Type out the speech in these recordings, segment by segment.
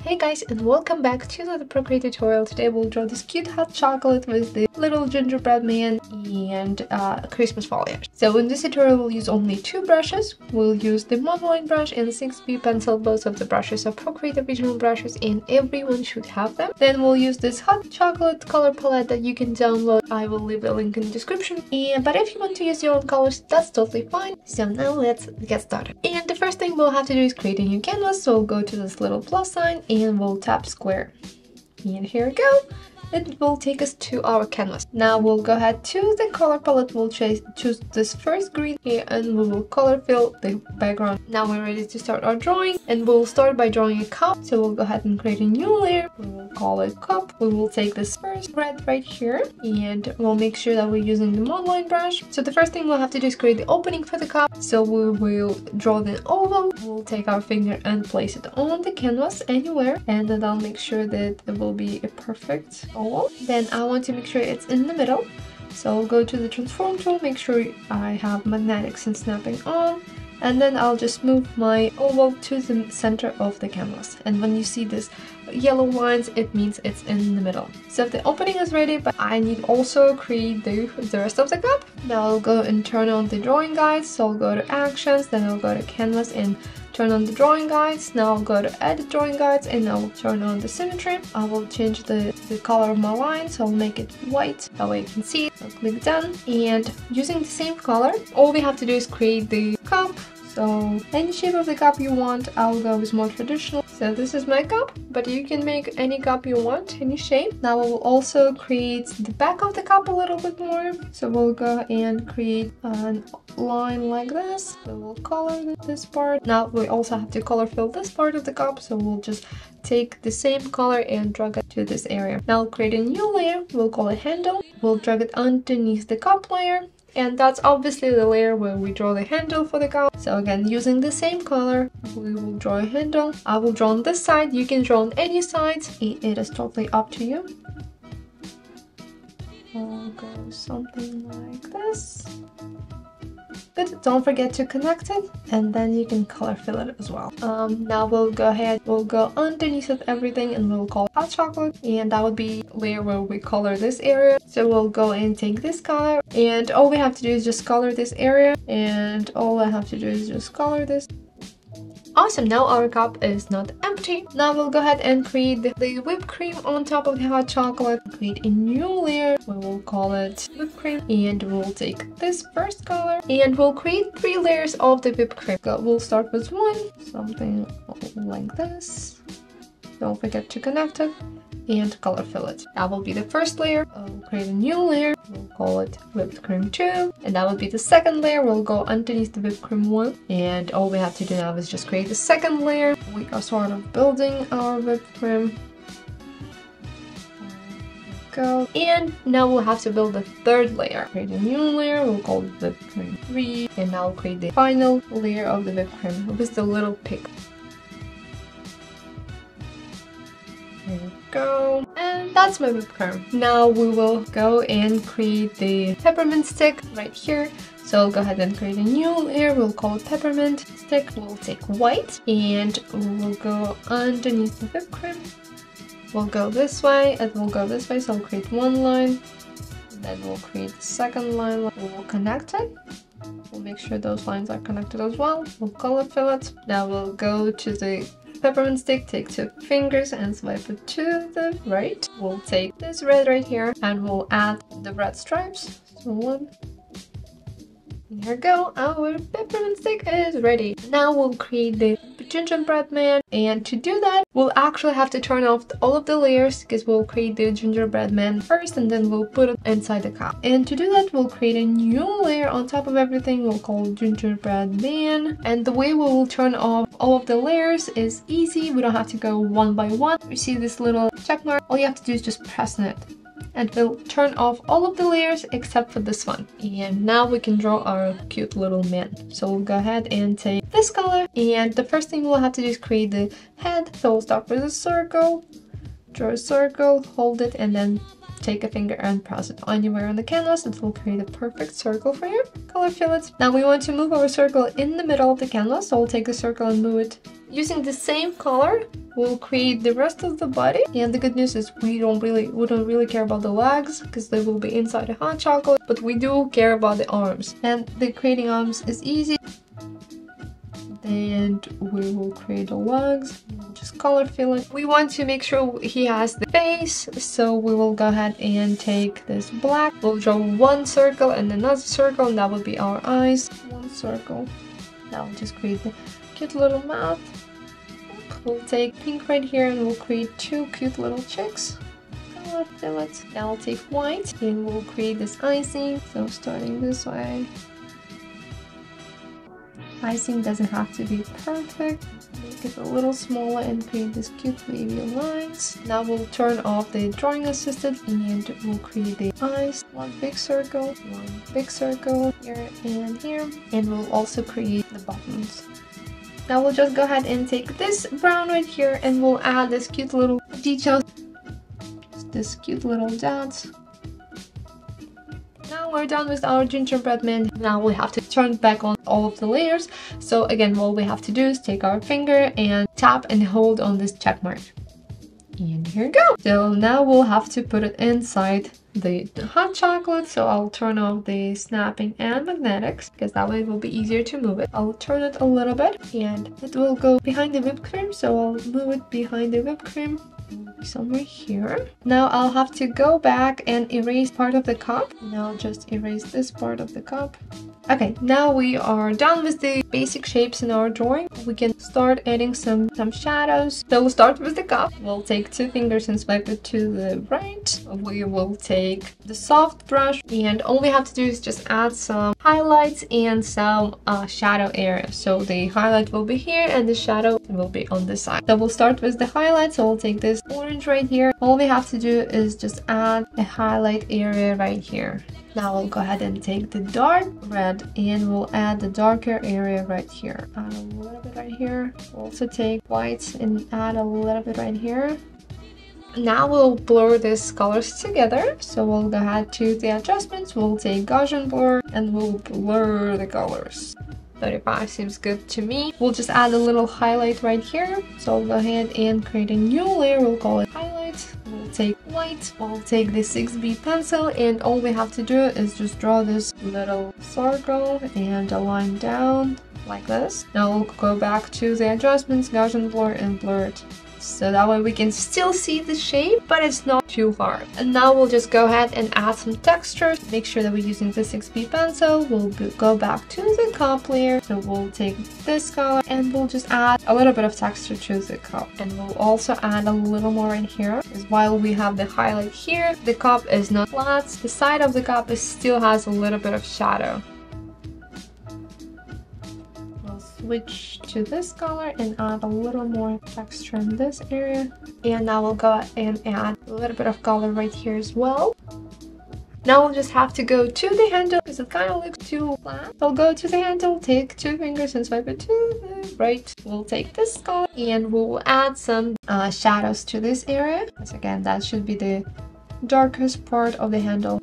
Hey guys, and welcome back to the Procreate tutorial. Today we'll draw this cute hot chocolate with the little gingerbread man and Christmas foliage. So in this tutorial we'll use only two brushes. We'll use the monoline brush and the 6B pencil. Both of the brushes are Procreate original brushes and everyone should have them. Then we'll use this hot chocolate color palette that you can download. I will leave a link in the description. But if you want to use your own colors, that's totally fine. So now let's get started. And the first thing we'll have to do is create a new canvas. So we'll go to this little plus sign and we'll tap square. And here we go. It will take us to our canvas. Now we'll go ahead to the color palette. We'll choose this first green here and we will color fill the background. Now we're ready to start our drawing, and we'll start by drawing a cup. So we'll go ahead and create a new layer. We will call it cup. We will take this first red right here and we'll make sure that we're using the monoline brush. So the first thing we'll have to do is create the opening for the cup. So we will draw the oval. We'll take our finger and place it on the canvas anywhere, and then I'll make sure that it will be a perfect oval. Then I want to make sure it's in the middle. So I'll go to the transform tool, make sure I have magnetics and snapping on, and then I'll just move my oval to the center of the canvas. And when you see this yellow lines, it means it's in the middle. So the opening is ready, but I need also create the rest of the cup. Now I'll go and turn on the drawing guides. So I'll go to actions, then I'll go to canvas and turn on the drawing guides. Now I'll go to edit drawing guides and I'll turn on the symmetry. I will change the color of my line, so I'll make it white, that way you can see it. So click done, and using the same color, all we have to do is create the cup. So any shape of the cup you want, I'll go with more traditional. So this is my cup, but you can make any cup you want, any shape. Now we'll also create the back of the cup a little bit more. So we'll go and create a line like this. So we'll color this part. Now we also have to color fill this part of the cup. So we'll just take the same color and drag it to this area. Now I'll create a new layer. We'll call it handle. We'll drag it underneath the cup layer. And that's obviously the layer where we draw the handle for the cup. So again, using the same color, we will draw a handle. I will draw on this side. You can draw on any side. It is totally up to you. I'll go something like this. Good. Don't forget to connect it, and then you can color fill it as well. Now we'll go ahead, we'll go underneath of everything and we'll call it hot chocolate, and that would be layer where we color this area. So we'll go and take this color, and all we have to do is just color this area, and all I have to do is just color this. Awesome, now our cup is not empty. Now we'll go ahead and create the whipped cream on top of the hot chocolate. Create a new layer. We will call it whipped cream, and we'll take this first color and we'll create 3 layers of the whipped cream. We'll start with one, something like this. Don't forget to connect it and color fill it. That will be the first layer. I'll create a new layer. We'll call it whipped cream 2, and that will be the second layer. We'll go underneath the whipped cream 1, and all we have to do now is just create the second layer. We are sort of building our whipped cream. Go, and now we'll have to build the third layer. Create a new layer. We'll call it whipped cream 3, and now we'll create the final layer of the whipped cream with the little pig. There we go, and that's my whipped cream. Now we will go and create the peppermint stick right here. So I'll go ahead and create a new layer. We'll call it peppermint stick. We'll take white and we'll go underneath the whipped cream. We'll go this way and we'll go this way. So I'll create one line, and then we'll create the second line. We'll connect it. We'll make sure those lines are connected as well. We'll color fill it. Now we'll go to the peppermint stick, take 2 fingers and swipe it to the right. We'll take this red right here and we'll add the red stripes. So 1. And here we go, our peppermint stick is ready. Now we'll create the gingerbread man, and to do that we'll actually have to turn off all of the layers, because we'll create the gingerbread man first and then we'll put it inside the cup. And to do that we'll create a new layer on top of everything. We'll call it gingerbread man, and the way we will turn off all of the layers is easy. We don't have to go one by one. You see this little check mark? All you have to do is just press on it, and we'll turn off all of the layers except for this one. And now we can draw our cute little man. So we'll go ahead and take this color, and the first thing we'll have to do is create the head. So we'll start with a circle, Draw a circle, hold it, and then take a finger and press it anywhere on the canvas. It will create a perfect circle for you. Color fill it. Now we want to move our circle in the middle of the canvas, so we'll take the circle and move it. Using the same color, we'll create the rest of the body. And the good news is we don't really care about the legs because they will be inside the hot chocolate, but we do care about the arms. And the creating arms is easy. And we will create the legs. Just color fill it. We want to make sure he has the face, so we will go ahead and take this black. We'll draw one circle and another circle, and that will be our eyes. One circle. Now we'll just create the cute little mouth. We'll take pink right here and we'll create two cute little chicks. Color fill it. Now we'll take white and we'll create this icing. So starting this way. Icing doesn't have to be perfect. Make it a little smaller and create this cute wavy lines. Now we'll turn off the drawing assistant and we'll create the eyes. One big circle here and here. And we'll also create the buttons. Now we'll just go ahead and take this brown right here and we'll add this cute little details. This cute little dots. Now we're done with our gingerbread man. Now we have to turn back on all of the layers. So again, what we have to do is take our finger and tap and hold on this check mark. And here we go. So now we'll have to put it inside the hot chocolate. So I'll turn off the snapping and magnetics because that way it will be easier to move it. I'll turn it a little bit and it will go behind the whipped cream. So I'll move it behind the whipped cream. Somewhere here. Now I'll have to go back and erase part of the cup. Now just erase this part of the cup. Okay, now we are done with the basic shapes in our drawing. We can start adding some shadows. So we'll start with the cup. We'll take two fingers and swipe it to the right. We will take the soft brush and all we have to do is just add some highlights and some shadow area. So the highlight will be here and the shadow will be on this side. So we'll start with the highlight. So we'll take this orange right here. All we have to do is just add a highlight area right here. Now we'll go ahead and take the dark red and we'll add the darker area right here. Add a little bit right here. We'll also take white and add a little bit right here. Now we'll blur these colors together. So we'll go ahead to the adjustments. We'll take Gaussian blur and we'll blur the colors. 35 seems good to me. We'll just add a little highlight right here. So we'll go ahead and create a new layer. We'll call it highlight. We'll take white. We'll take the 6B pencil and all we have to do is just draw this little circle and a line down like this. Now we'll go back to the adjustments, Gaussian blur and blur it. So that way we can still see the shape, but it's not too hard. And now we'll just go ahead and add some textures. Make sure that we're using the 6B pencil. We'll go back to the cup layer. So we'll take this color and we'll just add a little bit of texture to the cup. And we'll also add a little more in here. Because while we have the highlight here, the cup is not flat. The side of the cup still has a little bit of shadow. Switch to this color and add a little more texture in this area. And now we'll go and add a little bit of color right here as well. Now we'll just have to go to the handle because it kind of looks too flat. So I'll go to the handle, take two fingers and swipe it to the right. We'll take this color and we'll add some shadows to this area. Because again, that should be the darkest part of the handle.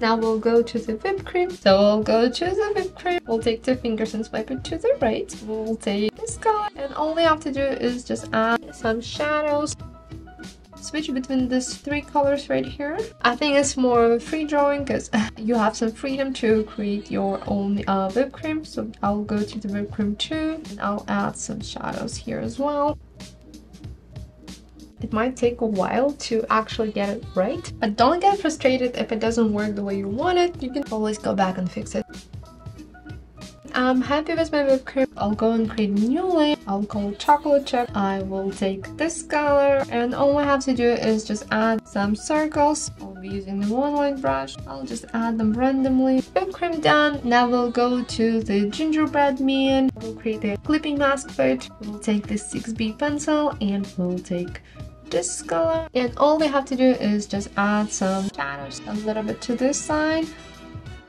Now we'll go to the whipped cream. So we'll go to the whipped cream. We'll take two fingers and swipe it to the right. We'll take this color and all we have to do is just add some shadows. Switch between these three colors right here. I think it's more of a free drawing because you have some freedom to create your own whipped cream. So I'll go to the whipped cream too and I'll add some shadows here as well. It might take a while to actually get it right, but don't get frustrated if it doesn't work the way you want it. You can always go back and fix it. I'm happy with my whipped cream. I'll go and create a new layer. I'll call it chocolate chip. I will take this color and all I have to do is just add some circles. I'll be using the one line brush. I'll just add them randomly. Whipped cream done. Now we'll go to the gingerbread man. We'll create a clipping mask for it. We'll take this 6B pencil and we'll take this color and all we have to do is just add some shadows, a little bit to this side,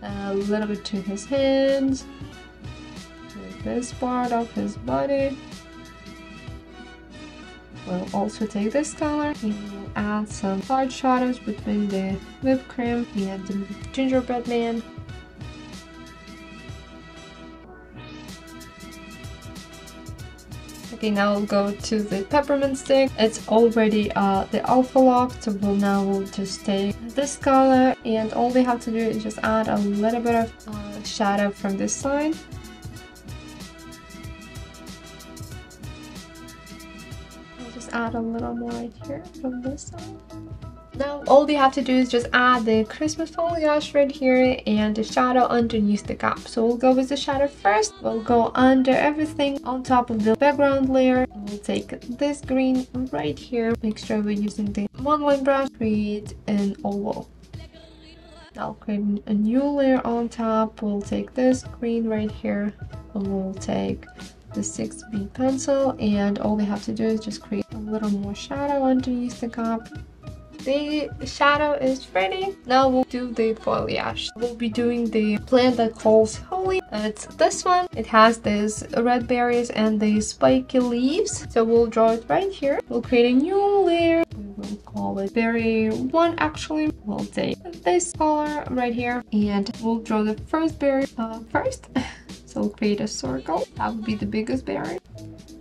a little bit to his hands, to this part of his body, We'll also take this color and we'll add some hard shadows between the whipped cream and the gingerbread man. Okay, now we'll go to the peppermint stick. It's already the alpha lock, so we'll just take this color, and all we have to do is just add a little bit of shadow from this side. I'll just add a little more right here from this side. Now all we have to do is just add the Christmas foliage right here and the shadow underneath the cap. So we'll go with the shadow first. We'll go under everything on top of the background layer. We'll take this green right here. Make sure we're using the one line brush. Create an oval. Now create a new layer on top. We'll take this green right here. We'll take the 6B pencil, and all we have to do is just create a little more shadow underneath the cap. The shadow is ready. Now we'll do the foliage. We'll be doing the plant that calls holy. It's this one. It has these red berries and the spiky leaves. So we'll draw it right here. We'll create a new layer. We'll call it berry 1 actually. We'll take this color right here and we'll draw the first berry first. So we'll create a circle. That would be the biggest berry.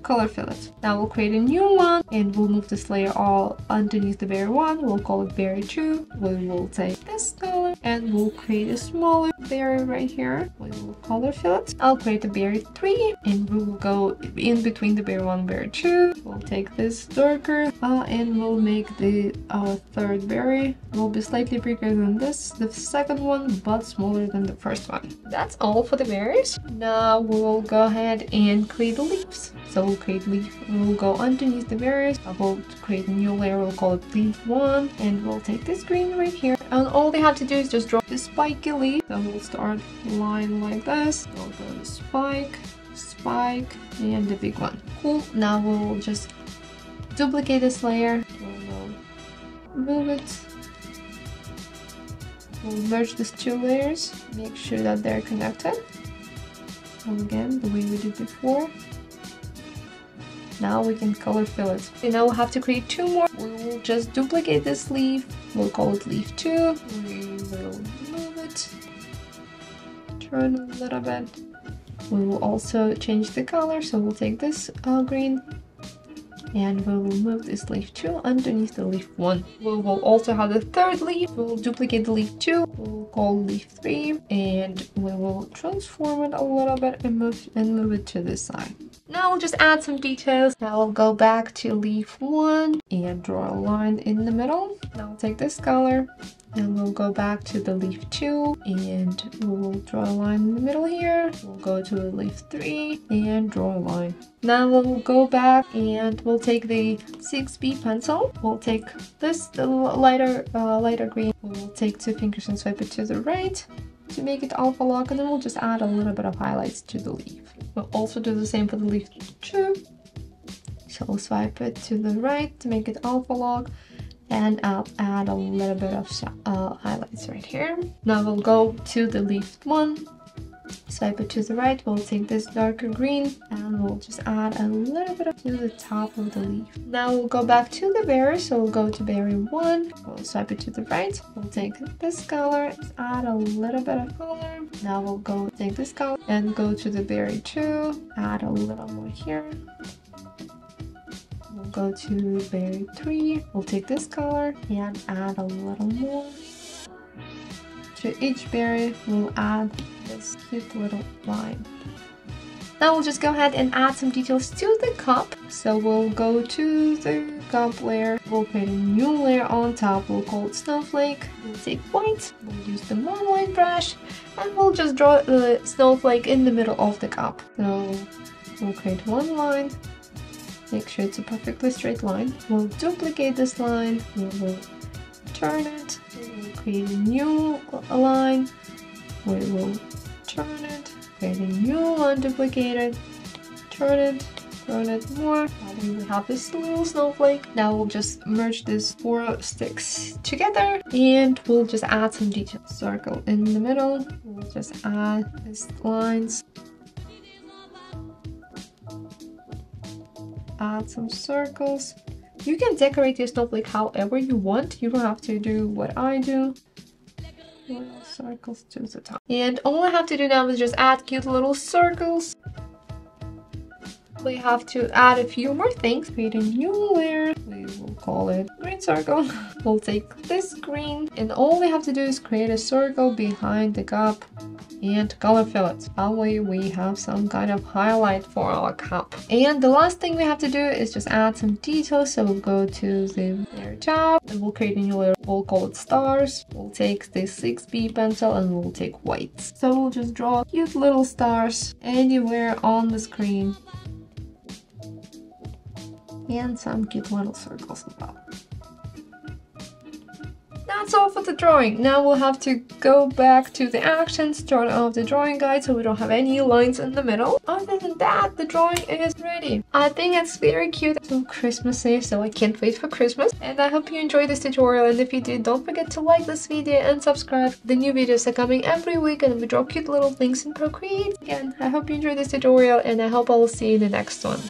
Color fill it. Now we'll create a new one and we'll move this layer all underneath the berry 1. We'll call it berry 2. We will take this color and we'll create a smaller berry right here. We will color fill it. I'll create a berry 3 and we will go in between the berry 1 and berry 2. We'll take this darker and we'll make the third berry. It will be slightly bigger than this, the second one, but smaller than the first one. That's all for the berries. Now we'll go ahead and create the leaves. So we'll create leaf. We'll go underneath the berries. We'll create a new layer. We'll call it leaf 1, and we'll take this green right here. And all we have to do is just draw the spiky leaf. So we'll start line like this. We'll go to spike, spike, and the big one. Cool. Now we'll just duplicate this layer. We'll move it. We'll merge these two layers. Make sure that they're connected. So again, the way we did before. Now we can color fill it. Okay, now we'll have to create 2 more. We will just duplicate this leaf. We'll call it leaf 2. We will move it. Turn a little bit. We will also change the color. So we'll take this green and we will move this leaf 2 underneath the leaf 1. We will also have the third leaf. We will duplicate the leaf 2. We'll call leaf 3 and we will transform it a little bit and move it to this side. Now we'll just add some details. Now we'll go back to leaf 1 and draw a line in the middle. Now we'll take this color and we'll go back to the leaf 2 and we will draw a line in the middle here. We'll go to the leaf 3 and draw a line. Now we'll go back and we'll take the 6B pencil. We'll take this lighter green. We'll take 2 fingers and swipe it to the right to make it alpha lock, and then we'll just add a little bit of highlights to the leaf. We'll also do the same for the leaf 2. So we'll swipe it to the right to make it alpha lock, and I'll add a little bit of highlights right here. Now we'll go to the leaf 1. Swipe it to the right. We'll take this darker green and we'll just add a little bit to the top of the leaf. Now we'll go back to the berry. So we'll go to berry 1. We'll swipe it to the right. We'll take this color, add a little bit of color. Now we'll go take this color and go to the berry 2. Add a little more here. We'll go to berry 3. We'll take this color and add a little more. To each berry, we'll add this cute little line. Now we'll just go ahead and add some details to the cup. So we'll go to the cup layer. We'll create a new layer on top. We'll call it snowflake. We'll take white. We'll use the one-line brush. And we'll just draw the snowflake in the middle of the cup. So we'll create one line. Make sure it's a perfectly straight line. We'll duplicate this line. We will turn it. We'll create a new line. We will turn it, create a new one, duplicate it, turn it more. And we have this little snowflake. Now we'll just merge these 4 sticks together and we'll just add some details. Circle in the middle. We'll just add these lines. Add some circles. You can decorate your snowflake however you want. You don't have to do what I do. Little circles to the top. And all I have to do now is just add cute little circles. We have to add a few more things. Create a new layer. We will call it green circle. We'll take this green, and all we have to do is create a circle behind the cup and color fill it. That way we have some kind of highlight for our cup. And the last thing we have to do is just add some details. So we'll go to the layer tab and we'll create a new layer. We'll call it stars. We'll take the 6B pencil and we'll take whites. So we'll just draw cute little stars anywhere on the screen. And some cute little circles on top. That's all for the drawing. Now we'll have to go back to the action, start off the drawing guide so we don't have any lines in the middle. Other than that, the drawing is ready. I think it's very cute. It's so Christmassy, so I can't wait for Christmas. And I hope you enjoyed this tutorial, and if you did, don't forget to like this video and subscribe. The new videos are coming every week and we draw cute little things in Procreate. Again, I hope you enjoyed this tutorial and I hope I will see you in the next one.